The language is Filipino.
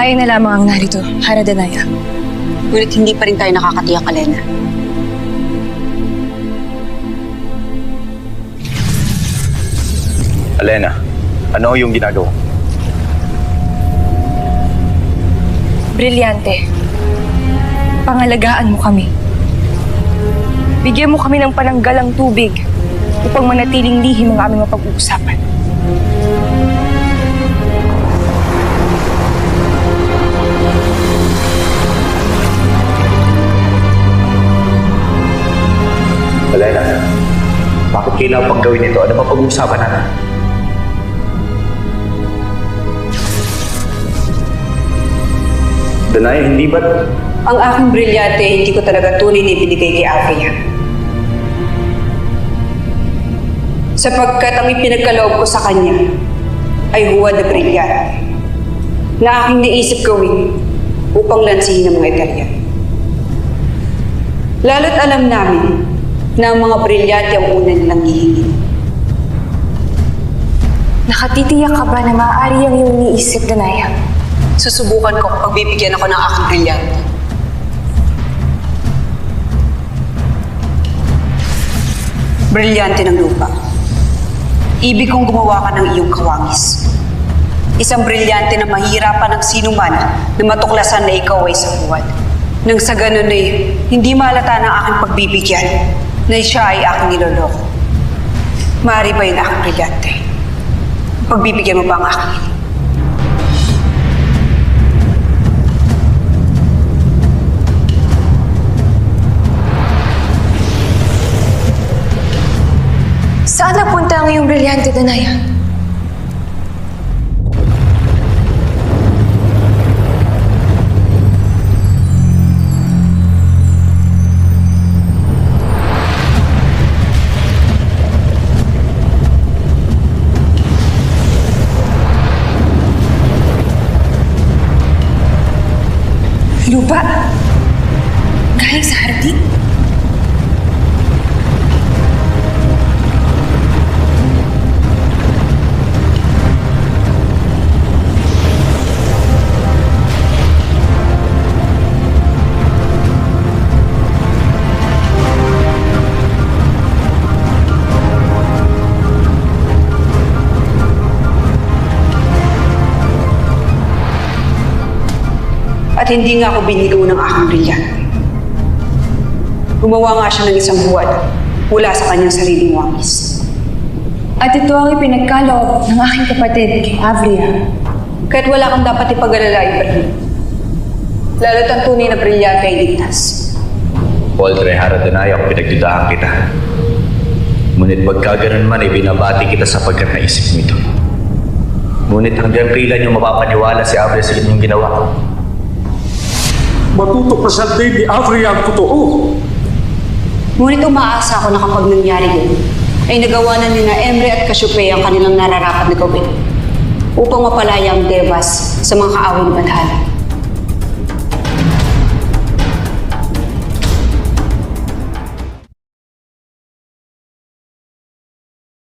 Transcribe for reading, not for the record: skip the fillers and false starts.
Tayo na lamang ang narito, Haradanaya. Ngunit hindi pa rin tayo nakakatiyak, Alena. Alena, ano yung ginagawa? Brilyante. Pangalagaan mo kami. Bigyan mo kami ng pananggalang tubig upang manatiling lihim ang aming mapag-uusapan. Alena, bakit kailangan pang gawin ito? Ano ba pag-uusapan natin? Danaya, hindi ba? Ang aking brilyante, hindi ko talaga tunay na ibinigay kay Avria. Sapagkat ang ipinagkaloob ko sa kanya ay huwad na brilyante na aking naisip gawin upang lansihin ng mga Italyan. Lalo't alam namin na ang mga brilyante ang una nilang hihingin. Nakatitiyak ka ba na maaari ang iyong iniisip, Danaya? Susubukan ko kapag bibigyan ako ng aking brilyante. Brilyante ng lupa. Ibig kong gumawa ka ng iyong kawangis. Isang brilyante na mahihirapan ng sinuman na matuklasan na ikaw ay sa buwan. Nang sa ganun ay hindi malata ng aking pagbibigyan na siya ay aking niloloko. Maaari ba yun aking brilyante? Pagbibigyan mo ba ang aking hiling? Saan napunta ang iyong brilyante, Danaya? Lupa? Galing sa hardin? At hindi nga ako binigo ng aking brilyante. Gumawa nga siya ng isang buwan mula sa kanyang sariling wangis. At ito ang ipinagkaloob ng aking kapatid kay Avria. Kahit wala kang dapat ipag-alala, Ibrahim. Lalo't ang tunay na brilyante ay ligtas. Poldre, Haradanaya, kung pinagdudahan kita. Ngunit pagkaganon man, ibinabati kita sapagkat naisip mo ito. Ngunit hanggang kailan yung mapapaniwala si Avria sa inyong ginawa? Matutuklasan din ni Avria ang totoo. Ngunit umaasa ako na kapag nangyari yun, ay nagawa na nila Emre at Cassiopeia ang kanilang nararapat na gawin upang mapalaya ang Devas sa mga kaaway ni Bathala.